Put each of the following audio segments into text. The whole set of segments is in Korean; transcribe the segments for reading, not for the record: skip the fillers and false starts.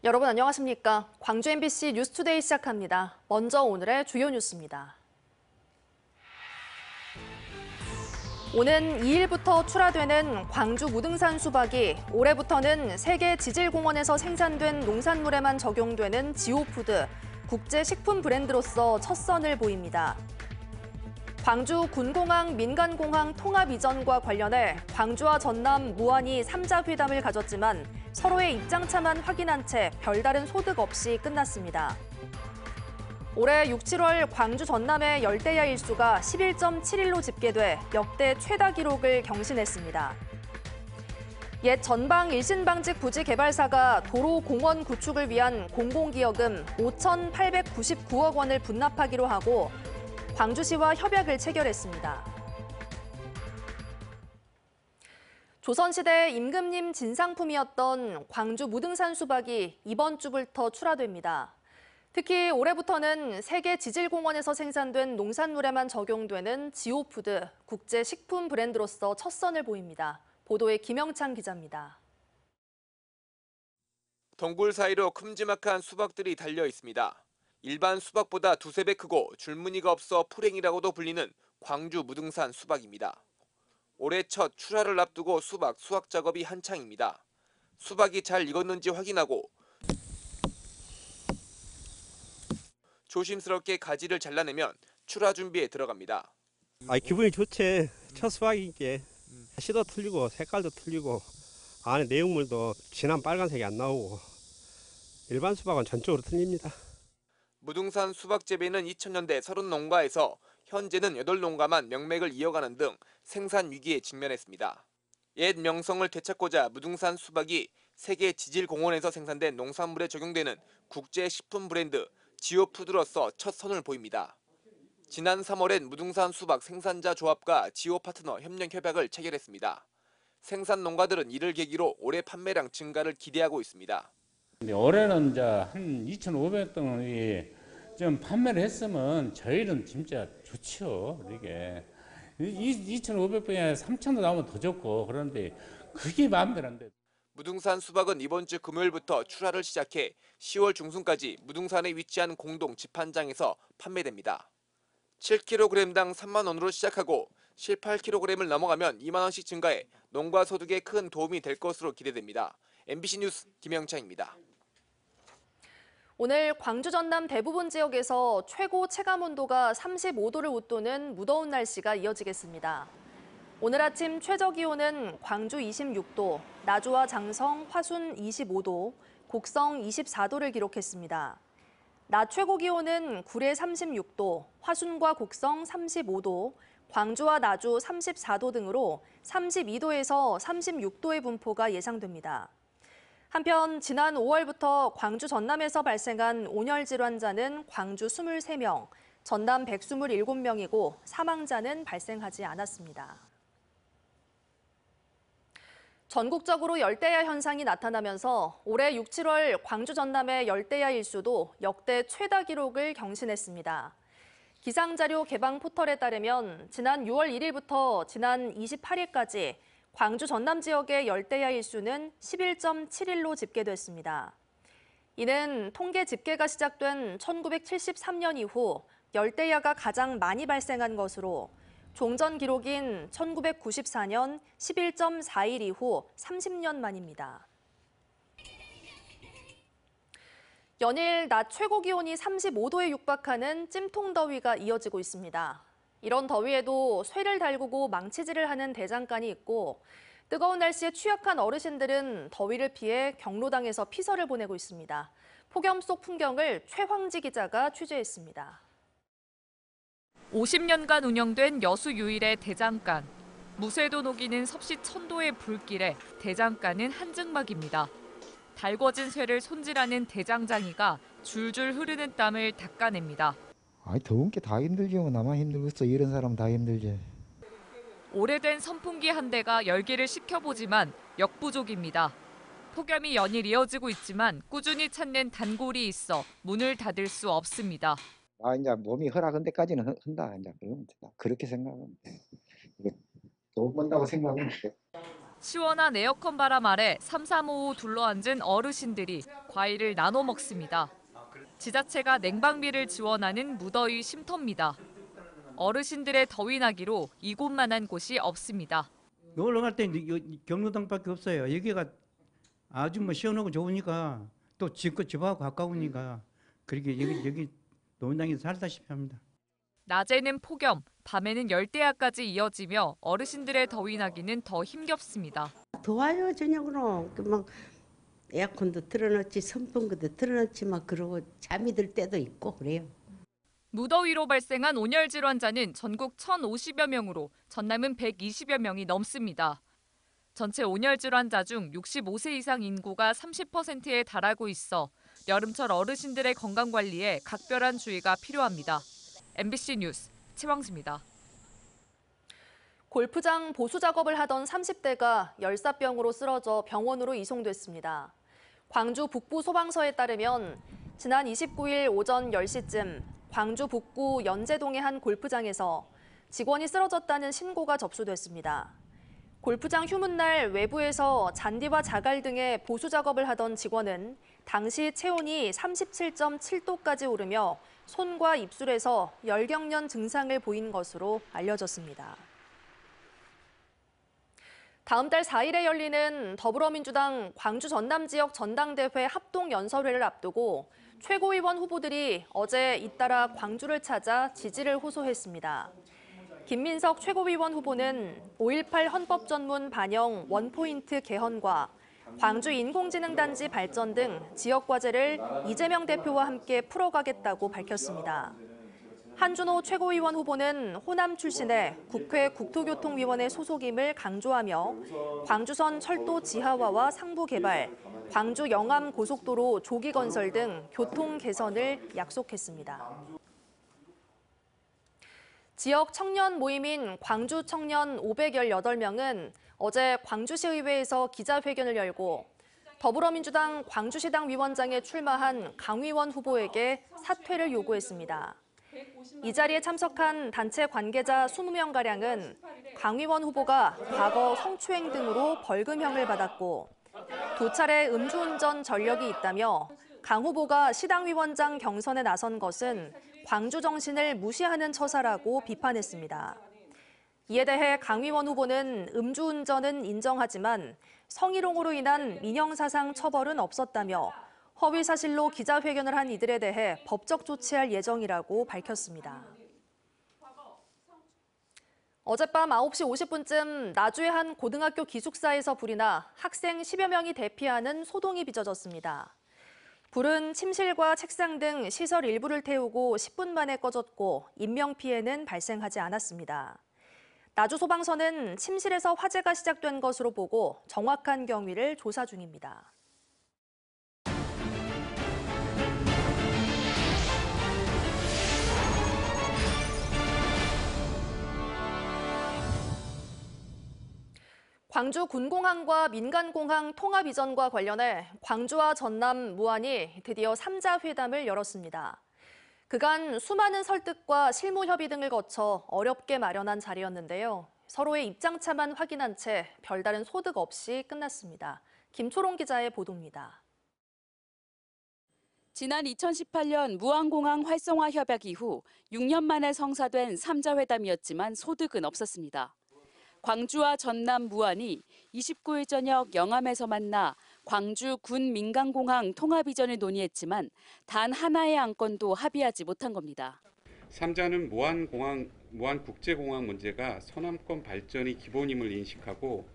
여러분 안녕하십니까? 광주 MBC 뉴스투데이 시작합니다. 먼저 오늘의 주요 뉴스입니다. 오는 2일부터 출하되는 광주 무등산 수박이 올해부터는 세계 지질공원에서 생산된 농산물에만 적용되는 지오푸드, 국제 식품 브랜드로서 첫 선을 보입니다. 광주 군공항 민간공항 통합 이전과 관련해 광주와 전남, 무안이 3자 회담을 가졌지만 서로의 입장차만 확인한 채 별다른 소득 없이 끝났습니다. 올해 6, 7월 광주 전남의 열대야 일수가 11.7일로 집계돼 역대 최다 기록을 경신했습니다. 옛 전방 일신방직 부지 개발사가 도로 공원 구축을 위한 공공기여금 5,899억 원을 분납하기로 하고 광주시와 협약을 체결했습니다. 조선시대 임금님 진상품이었던 광주 무등산 수박이 이번 주부터 출하됩니다. 특히 올해부터는 세계 지질공원에서 생산된 농산물에만 적용되는 지오푸드, 국제 식품 브랜드로서 첫 선을 보입니다. 보도에 김영찬 기자입니다. 덩굴 사이로 큼지막한 수박들이 달려 있습니다. 일반 수박보다 두세 배 크고 줄무늬가 없어 풀행이라고도 불리는 광주 무등산 수박입니다. 올해 첫 출하를 앞두고 수확 작업이 한창입니다. 수박이 잘 익었는지 확인하고 조심스럽게 가지를 잘라내면 출하 준비에 들어갑니다. 기분이 좋지. 첫 수박이기에 씨도 틀리고 색깔도 틀리고 안에 내용물도 진한 빨간색이 안 나오고 일반 수박은 전적으로 틀립니다. 무등산 수박 재배는 2000년대 30농가에서 현재는 8농가만 명맥을 이어가는 등 생산 위기에 직면했습니다. 옛 명성을 되찾고자 무등산 수박이 세계 지질공원에서 생산된 농산물에 적용되는 국제 식품 브랜드 지오푸드로서 첫 선을 보입니다. 지난 3월엔 무등산 수박 생산자 조합과 지오 파트너 협력 협약을 체결했습니다. 생산 농가들은 이를 계기로 올해 판매량 증가를 기대하고 있습니다. 올해는 이제 한 2,500동이 좀 판매를 했으면 저희는 진짜 좋죠. 이게 2,500병이 아니라 3,000도 나오면 더 좋고 그런데 그게 마음대로 안 돼. 무등산 수박은 이번 주 금요일부터 출하를 시작해 10월 중순까지 무등산에 위치한 공동 집판장에서 판매됩니다. 7kg당 3만 원으로 시작하고 18kg을 넘어가면 2만 원씩 증가해 농가 소득에 큰 도움이 될 것으로 기대됩니다. MBC 뉴스 김영창입니다. 오늘 광주 전남 대부분 지역에서 최고 체감 온도가 35도를 웃도는 무더운 날씨가 이어지겠습니다. 오늘 아침 최저 기온은 광주 26도, 나주와 장성, 화순 25도, 곡성 24도를 기록했습니다. 낮 최고 기온은 구례 36도, 화순과 곡성 35도, 광주와 나주 34도 등으로 32도에서 36도의 분포가 예상됩니다. 한편 지난 5월부터 광주 전남에서 발생한 온열 질환자는 광주 23명, 전남 127명이고 사망자는 발생하지 않았습니다. 전국적으로 열대야 현상이 나타나면서 올해 6, 7월 광주 전남의 열대야 일수도 역대 최다 기록을 경신했습니다. 기상자료 개방 포털에 따르면 지난 6월 1일부터 지난 28일까지 광주 전남 지역의 열대야 일수는 11.7일로 집계됐습니다. 이는 통계 집계가 시작된 1973년 이후 열대야가 가장 많이 발생한 것으로 종전 기록인 1994년 11.4일 이후 30년 만입니다. 연일 낮 최고 기온이 35도에 육박하는 찜통더위가 이어지고 있습니다. 이런 더위에도 쇠를 달구고 망치질을 하는 대장간이 있고 뜨거운 날씨에 취약한 어르신들은 더위를 피해 경로당에서 피서를 보내고 있습니다. 폭염 속 풍경을 최황지 기자가 취재했습니다. 50년간 운영된 여수 유일의 대장간. 무쇠도 녹이는 섭씨 1000도의 불길에 대장간은 한증막입니다. 달궈진 쇠를 손질하는 대장장이가 줄줄 흐르는 땀을 닦아냅니다. 더운 게 다 힘들지 뭐 나만 힘들겠어. 이런 사람 다 힘들지. 오래된 선풍기 한 대가 열기를 식혀보지만 역부족입니다. 폭염이 연일 이어지고 있지만 꾸준히 찾는 단골이 있어 문을 닫을 수 없습니다. 이제 몸이 허락한 데까지는 한다. 이제 그러면 된다. 그렇게 생각하면 돼. 돈 번다고 생각하면 돼. 시원한 에어컨 바람 아래 삼삼오오 둘러앉은 어르신들이 과일을 나눠 먹습니다. 지자체가 냉방비를 지원하는 무더위 쉼터입니다. 어르신들의 더위 나기로 이곳만한 곳이 없습니다. 놀러 갈 때 경로당밖에 없어요. 여기가 아주 시원하고 좋으니까 또 집하고 가까우니까 그렇게 여기 노인당에서 살다시피 합니다. 낮에는 폭염, 밤에는 열대야까지 이어지며 어르신들의 더위 나기는 더 힘겹습니다. 더워요 저녁으로. 막 에어컨도 틀어놓지 선풍기도 틀어놓지 막 그러고 잠이 들 때도 있고 그래요. 무더위로 발생한 온열 질환자는 전국 1,050여 명으로 전남은 120여 명이 넘습니다. 전체 온열 질환자 중 65세 이상 인구가 30%에 달하고 있어 여름철 어르신들의 건강 관리에 각별한 주의가 필요합니다. MBC 뉴스 최왕수입니다. 골프장 보수 작업을 하던 30대가 열사병으로 쓰러져 병원으로 이송됐습니다. 광주 북부 소방서에 따르면 지난 29일 오전 10시쯤 광주 북구 연제동의 한 골프장에서 직원이 쓰러졌다는 신고가 접수됐습니다. 골프장 휴문날 외부에서 잔디와 자갈 등의 보수 작업을 하던 직원은 당시 체온이 37.7도까지 오르며 손과 입술에서 열경련 증상을 보인 것으로 알려졌습니다. 다음 달 4일에 열리는 더불어민주당 광주 전남 지역 전당대회 합동연설회를 앞두고 최고위원 후보들이 어제 잇따라 광주를 찾아 지지를 호소했습니다. 김민석 최고위원 후보는 5.18 헌법 전문 반영 원포인트 개헌과 광주 인공지능단지 발전 등 지역 과제를 이재명 대표와 함께 풀어가겠다고 밝혔습니다. 한준호 최고위원 후보는 호남 출신의 국회 국토교통위원회 소속임을 강조하며 광주선 철도 지하화와 상부 개발, 광주 영암 고속도로 조기 건설 등 교통 개선을 약속했습니다. 지역 청년 모임인 광주 청년 518명은 어제 광주시의회에서 기자회견을 열고 더불어민주당 광주시당 위원장에 출마한 강위원 후보에게 사퇴를 요구했습니다. 이 자리에 참석한 단체 관계자 20명가량은 강위원 후보가 과거 성추행 등으로 벌금형을 받았고 두 차례 음주운전 전력이 있다며 강 후보가 시당위원장 경선에 나선 것은 광주 정신을 무시하는 처사라고 비판했습니다. 이에 대해 강위원 후보는 음주운전은 인정하지만 성희롱으로 인한 민형사상 처벌은 없었다며 허위사실로 기자회견을 한 이들에 대해 법적 조치할 예정이라고 밝혔습니다. 어젯밤 9시 50분쯤 나주의 한 고등학교 기숙사에서 불이 나 학생 10여 명이 대피하는 소동이 빚어졌습니다. 불은 침실과 책상 등 시설 일부를 태우고 10분 만에 꺼졌고 인명피해는 발생하지 않았습니다. 나주소방서는 침실에서 화재가 시작된 것으로 보고 정확한 경위를 조사 중입니다. 광주 군공항과 민간공항 통합 이전과 관련해 광주와 전남, 무안이 드디어 3자 회담을 열었습니다. 그간 수많은 설득과 실무 협의 등을 거쳐 어렵게 마련한 자리였는데요. 서로의 입장차만 확인한 채 별다른 소득 없이 끝났습니다. 김초롱 기자의 보도입니다. 지난 2018년 무안공항 활성화 협약 이후 6년 만에 성사된 3자 회담이었지만 소득은 없었습니다. 광주와 전남, 무안이 29일 저녁 영암에서 만나 광주 군 민간공항 통합 이전을 논의했지만 단 하나의 안건도 합의하지 못한 겁니다. 3자는 무안국제공항 문제가 서남권 발전이 기본임을 인식하고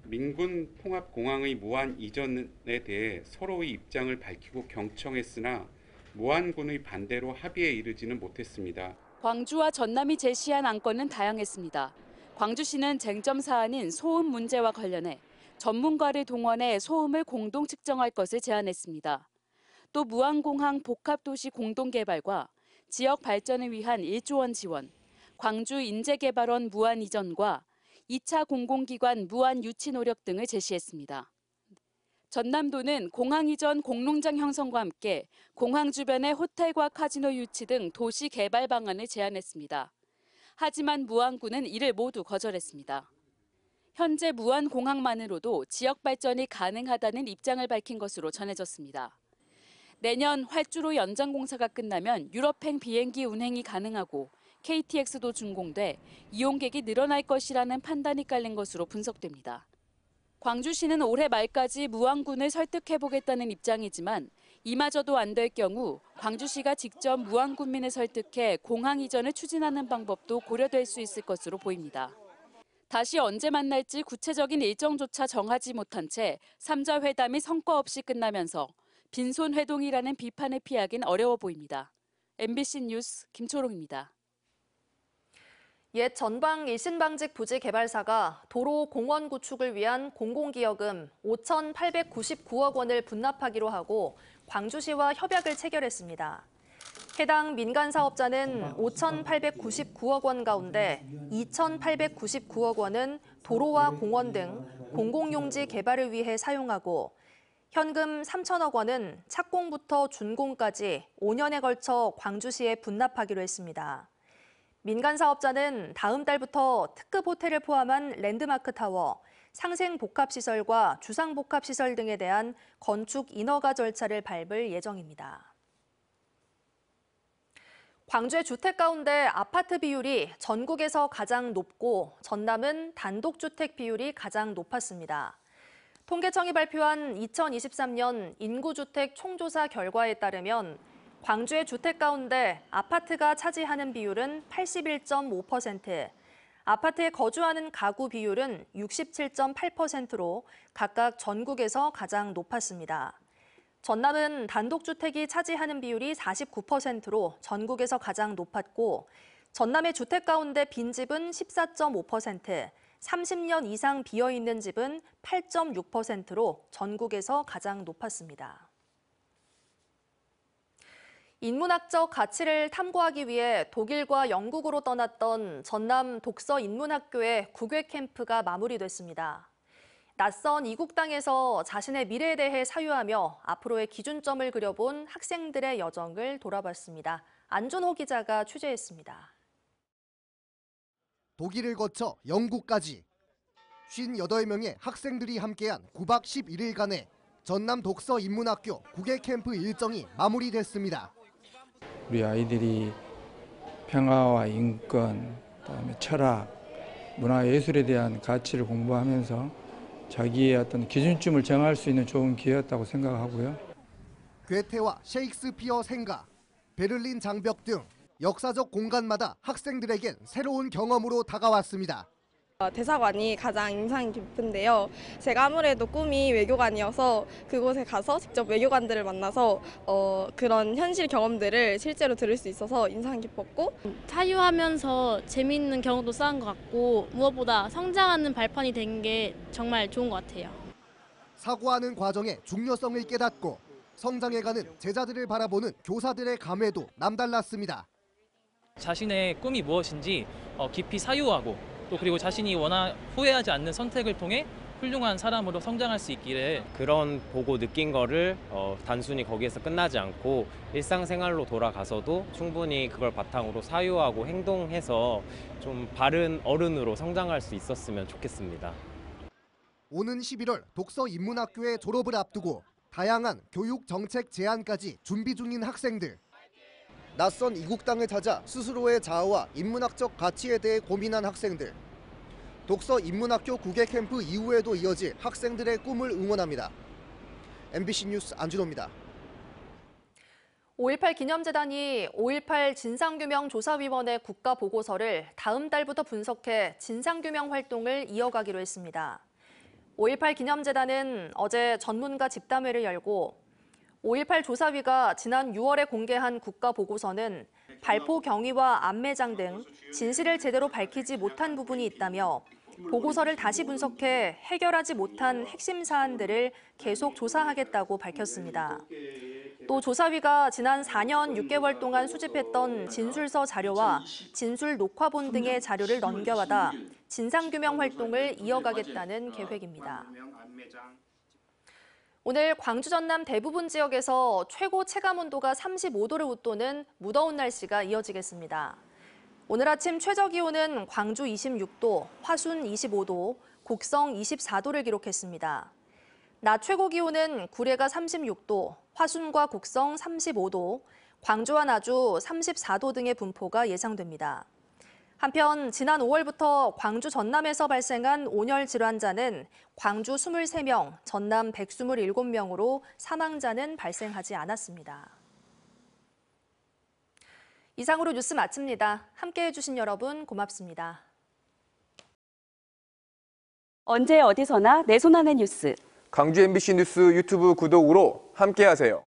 민군 통합공항의 무안 이전에 대해 서로의 입장을 밝히고 경청했으나 무안군의 반대로 합의에 이르지는 못했습니다. 광주와 전남이 제시한 안건은 다양했습니다. 광주시는 쟁점 사안인 소음 문제와 관련해 전문가를 동원해 소음을 공동 측정할 것을 제안했습니다. 또 무안공항 복합도시 공동개발과 지역 발전을 위한 1조 원 지원, 광주 인재개발원 무안 이전과 2차 공공기관 무안 유치 노력 등을 제시했습니다. 전남도는 공항 이전 공농장 형성과 함께 공항 주변의 호텔과 카지노 유치 등 도시 개발 방안을 제안했습니다. 하지만 무안군은 이를 모두 거절했습니다. 현재 무안공항만으로도 지역 발전이 가능하다는 입장을 밝힌 것으로 전해졌습니다. 내년 활주로 연장 공사가 끝나면 유럽행 비행기 운행이 가능하고 KTX도 준공돼 이용객이 늘어날 것이라는 판단이 깔린 것으로 분석됩니다. 광주시는 올해 말까지 무안군을 설득해보겠다는 입장이지만 이마저도 안 될 경우 광주시가 직접 무안군민을 설득해 공항 이전을 추진하는 방법도 고려될 수 있을 것으로 보입니다. 다시 언제 만날지 구체적인 일정조차 정하지 못한 채 3자 회담이 성과 없이 끝나면서 빈손 회동이라는 비판을 피하긴 어려워 보입니다. MBC 뉴스 김초롱입니다. 옛 전방 일신방직 부지 개발사가 도로 공원 구축을 위한 공공기여금 5,899억 원을 분납하기로 하고 광주시와 협약을 체결했습니다. 해당 민간 사업자는 5,899억 원 가운데 2,899억 원은 도로와 공원 등 공공용지 개발을 위해 사용하고 현금 3천억 원은 착공부터 준공까지 5년에 걸쳐 광주시에 분납하기로 했습니다. 민간 사업자는 다음 달부터 특급 호텔을 포함한 랜드마크 타워, 상생복합시설과 주상복합시설 등에 대한 건축 인허가 절차를 밟을 예정입니다. 광주의 주택 가운데 아파트 비율이 전국에서 가장 높고 전남은 단독주택 비율이 가장 높았습니다. 통계청이 발표한 2023년 인구주택 총조사 결과에 따르면 광주의 주택 가운데 아파트가 차지하는 비율은 81.5%, 아파트에 거주하는 가구 비율은 67.8%로 각각 전국에서 가장 높았습니다. 전남은 단독주택이 차지하는 비율이 49%로 전국에서 가장 높았고, 전남의 주택 가운데 빈집은 14.5%, 30년 이상 비어있는 집은 8.6%로 전국에서 가장 높았습니다. 인문학적 가치를 탐구하기 위해 독일과 영국으로 떠났던 전남 독서 인문학교의 국외 캠프가 마무리됐습니다. 낯선 이국 땅에서 자신의 미래에 대해 사유하며 앞으로의 기준점을 그려본 학생들의 여정을 돌아봤습니다. 안준호 기자가 취재했습니다. 독일을 거쳐 영국까지 58명의 학생들이 함께한 9박 11일간의 전남 독서 인문학교 국외 캠프 일정이 마무리됐습니다. 우리 아이들이 평화와 인권, 그다음에 철학, 문화예술에 대한 가치를 공부하면서 자기의 어떤 기준점을 정할 수 있는 좋은 기회였다고 생각하고요. 괴테와 셰익스피어 생가, 베를린 장벽 등 역사적 공간마다 학생들에겐 새로운 경험으로 다가왔습니다. 대사관이 가장 인상 깊은데요. 제가 아무래도 꿈이 외교관이어서 그곳에 가서 직접 외교관들을 만나서 그런 현실 경험들을 실제로 들을 수 있어서 인상 깊었고, 사유하면서 재미있는 경험도 쌓은 것 같고 무엇보다 성장하는 발판이 된 게 정말 좋은 것 같아요. 사고하는 과정의 중요성을 깨닫고 성장해가는 제자들을 바라보는 교사들의 감회도 남달랐습니다. 자신의 꿈이 무엇인지 깊이 사유하고 또 그리고 자신이 원하 후회하지 않는 선택을 통해 훌륭한 사람으로 성장할 수 있기를, 그런 보고 느낀 거를 단순히 거기에서 끝나지 않고 일상생활로 돌아가서도 충분히 그걸 바탕으로 사유하고 행동해서 좀 바른 어른으로 성장할 수 있었으면 좋겠습니다. 오는 11월 독서 인문학교의 졸업을 앞두고 다양한 교육 정책 제안까지 준비 중인 학생들. 낯선 이국 땅을 찾아 스스로의 자아와 인문학적 가치에 대해 고민한 학생들. 독서 인문학교 국외 캠프 이후에도 이어질 학생들의 꿈을 응원합니다. MBC 뉴스 안준호입니다. 5.18 기념재단이 5.18 진상규명조사위원회 국가보고서를 다음 달부터 분석해 진상규명 활동을 이어가기로 했습니다. 5.18 기념재단은 어제 전문가 집담회를 열고 5.18 조사위가 지난 6월에 공개한 국가보고서는 발포 경위와 암매장 등 진실을 제대로 밝히지 못한 부분이 있다며 보고서를 다시 분석해 해결하지 못한 핵심 사안들을 계속 조사하겠다고 밝혔습니다. 또 조사위가 지난 4년 6개월 동안 수집했던 진술서 자료와 진술 녹화본 등의 자료를 넘겨받아 진상규명 활동을 이어가겠다는 계획입니다. 오늘 광주 전남 대부분 지역에서 최고 체감온도가 35도를 웃도는 무더운 날씨가 이어지겠습니다. 오늘 아침 최저기온은 광주 26도, 화순 25도, 곡성 24도를 기록했습니다. 낮 최고 기온은 구례가 36도, 화순과 곡성 35도, 광주와 나주 34도 등의 분포가 예상됩니다. 한편 지난 5월부터 광주 전남에서 발생한 온열 질환자는 광주 23명, 전남 127명으로 사망자는 발생하지 않았습니다. 이상으로 뉴스 마칩니다. 함께해 주신 여러분 고맙습니다. 언제 어디서나 내 손 안의 뉴스. 광주 MBC 뉴스 유튜브 구독으로 함께하세요.